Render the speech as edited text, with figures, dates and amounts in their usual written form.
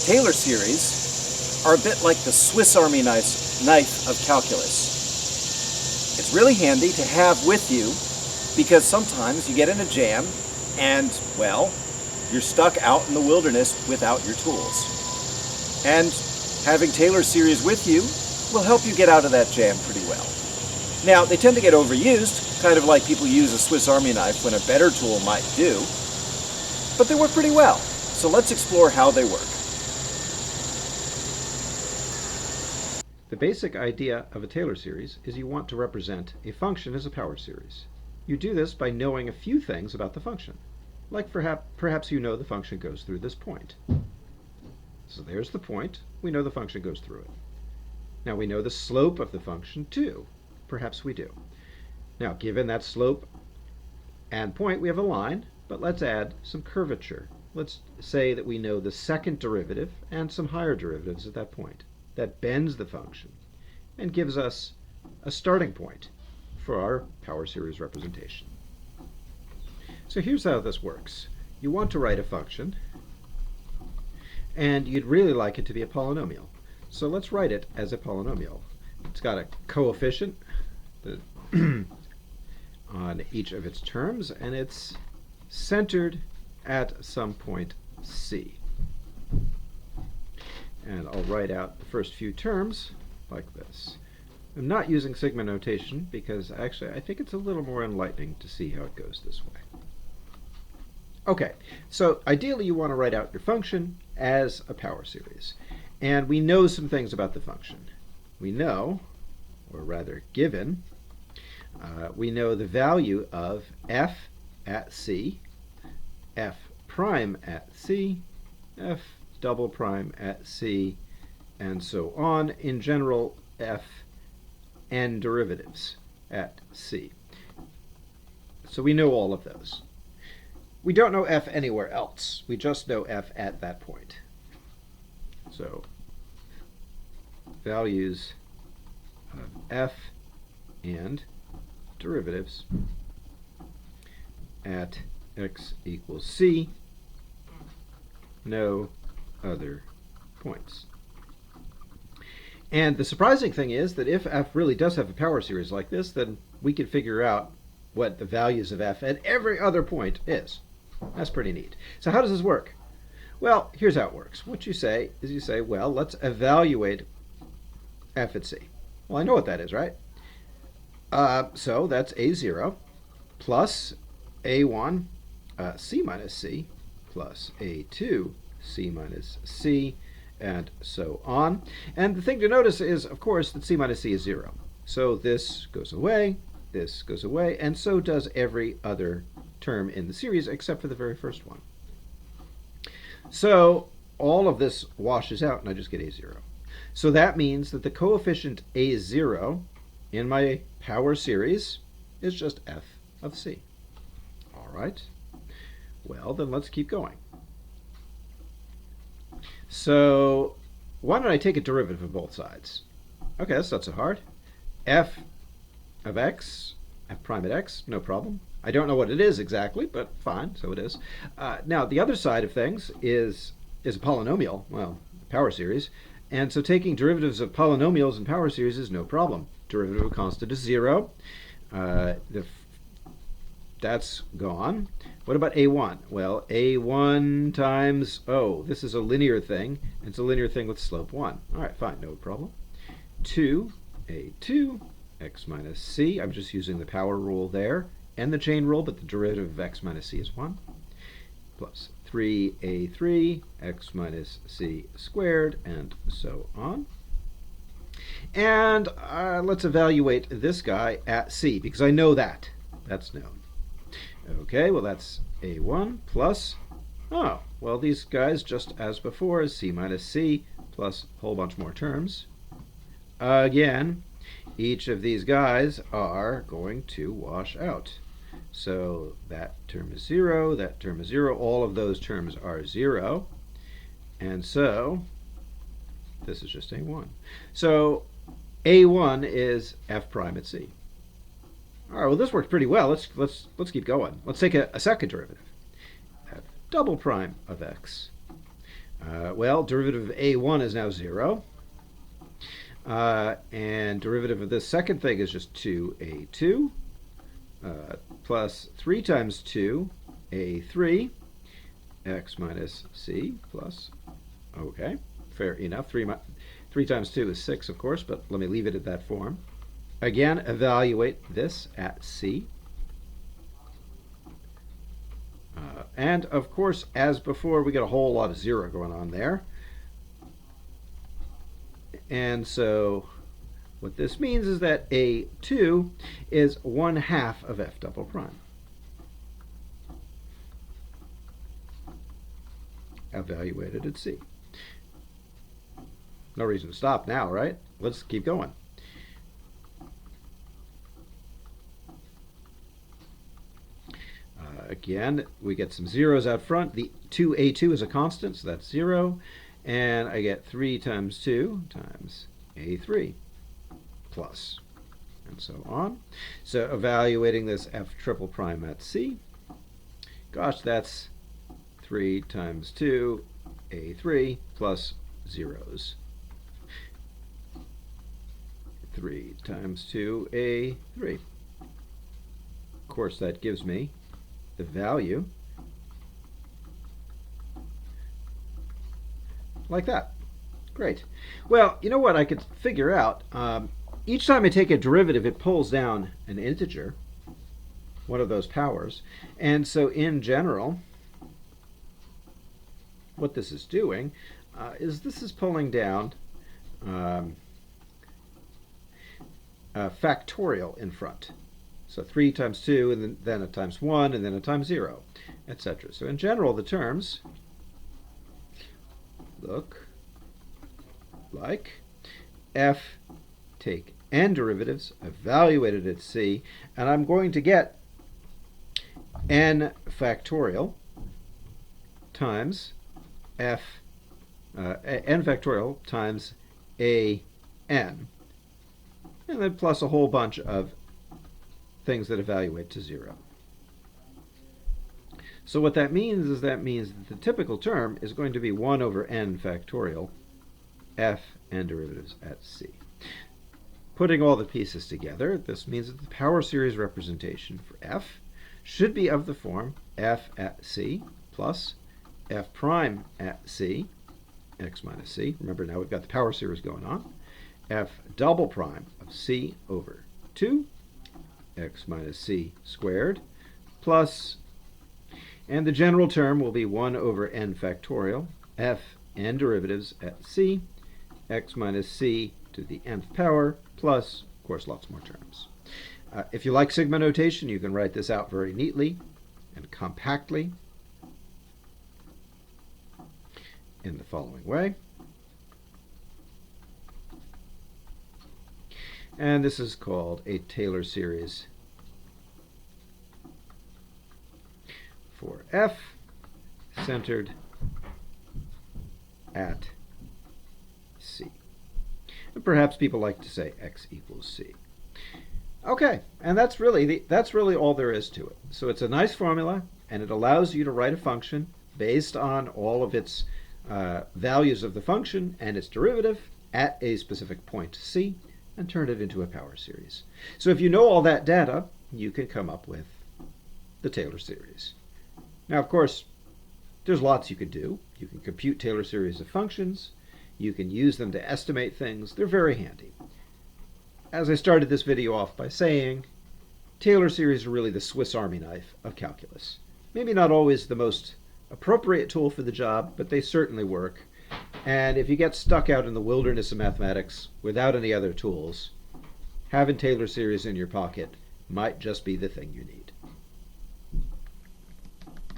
Taylor series are a bit like the Swiss Army knife of calculus. It's really handy to have with you because sometimes you get in a jam and, well, you're stuck out in the wilderness without your tools. And having Taylor series with you will help you get out of that jam pretty well. Now, they tend to get overused, kind of like people use a Swiss Army knife when a better tool might do, but they work pretty well. So let's explore how they work. The basic idea of a Taylor series is you want to represent a function as a power series. You do this by knowing a few things about the function. Like perhaps you know the function goes through this point. So there's the point. We know the function goes through it. Now we know the slope of the function too. Perhaps we do. Now given that slope and point, we have a line, but let's add some curvature. Let's say that we know the second derivative and some higher derivatives at that point. That bends the function and gives us a starting point for our power series representation. So here's how this works. You want to write a function, and you'd really like it to be a polynomial. So let's write it as a polynomial. It's got a coefficient on each of its terms, and it's centered at some point C. And I'll write out the first few terms like this. I'm not using sigma notation because actually I think it's a little more enlightening to see how it goes this way. Okay, so ideally you want to write out your function as a power series. And we know some things about the function. We know, or rather given, we know the value of f at c, f prime at c, f double prime at c, and so on. In general, f n derivatives at c. So we know all of those. We don't know f anywhere else. We just know f at that point. So values of f and derivatives at x equals c, no other points. And the surprising thing is that if f really does have a power series like this, then we can figure out what the values of f at every other point is. That's pretty neat. So how does this work? Well, here's how it works. What you say is you say, well, let's evaluate f at c. Well, I know what that is, right? So that's a0 plus a1 c minus c plus a2 c minus c, and so on. And the thing to notice is, of course, that c minus c is 0. So this goes away, and so does every other term in the series except for the very first one. So all of this washes out, and I just get a0. So that means that the coefficient a0 in my power series is just f of c. All right. Well, then let's keep going. So why don't I take a derivative of both sides? Okay, that's not so hard. F of x, f prime at x, no problem. I don't know what it is exactly, but fine, so it is. Now, the other side of things is a polynomial, well, power series, and so taking derivatives of polynomials in power series is no problem. Derivative of a constant is 0. That's gone. What about a1? Well, a1 times, this is a linear thing. It's a linear thing with slope 1. All right, fine, no problem. 2, a2, x minus c. I'm just using the power rule there and the chain rule, but the derivative of x minus c is 1. Plus 3a3, x minus c squared, and so on. And let's evaluate this guy at c, because I know that. That's known. Okay, well that's a1 plus, these guys, just as before, is c minus c plus a whole bunch more terms. Again, each of these guys are going to wash out. So that term is 0, that term is 0, all of those terms are 0. And so this is just a1. So a1 is f prime at c. All right, well, this worked pretty well. Let's keep going. Let's take a second derivative. F double prime of x. Well, derivative of a1 is now 0. And derivative of this second thing is just 2a2 plus 3 times 2, a3, x minus c plus, okay, fair enough. 3 times 2 is 6, of course, but let me leave it at that form. Again, evaluate this at c. And, of course, as before, we get a whole lot of 0 going on there. And so what this means is that a2 is 1/2 of f double prime. Evaluated at c. No reason to stop now, right? Let's keep going. Again, we get some zeros out front. The 2a2 is a constant, so that's 0. And I get 3 times 2 times a3 plus, and so on. So evaluating this f triple prime at c, gosh, that's 3 times 2 a3 plus zeros. 3 times 2 a3. Of course, that gives me the value like that. Great. Well, you know what I could figure out? Each time I take a derivative, it pulls down an integer, one of those powers. And so in general, what this is doing is this is pulling down factorial in front. So 3 times 2, and then a times 1, and then a times 0, etc. So in general, the terms look like f, take n derivatives, evaluated at c, and I'm going to get n factorial times f, n factorial times a n, and then plus a whole bunch of things that evaluate to 0. So what that means is that the typical term is going to be 1 over n factorial f n derivatives at c. Putting all the pieces together, this means that the power series representation for f should be of the form f at c plus f prime at c, x minus c. Remember, now we've got the power series going on. F double prime of c over 2, x minus c squared, plus, and the general term will be 1 over n factorial, f n derivatives at c, x minus c to the nth power, plus, of course, lots more terms. If you like sigma notation, you can write this out very neatly and compactly in the following way. And this is called a Taylor series for f centered at c. And perhaps people like to say x equals c. Okay, and that's really all there is to it. So it's a nice formula, and it allows you to write a function based on all of its values of the function and its derivative at a specific point c, and turn it into a power series. So if you know all that data, you can come up with the Taylor series. Now, of course, there's lots you could do. You can compute Taylor series of functions. You can use them to estimate things. They're very handy. As I started this video off by saying, Taylor series are really the Swiss Army knife of calculus. Maybe not always the most appropriate tool for the job, but they certainly work. And if you get stuck out in the wilderness of mathematics without any other tools, having Taylor series in your pocket might just be the thing you need.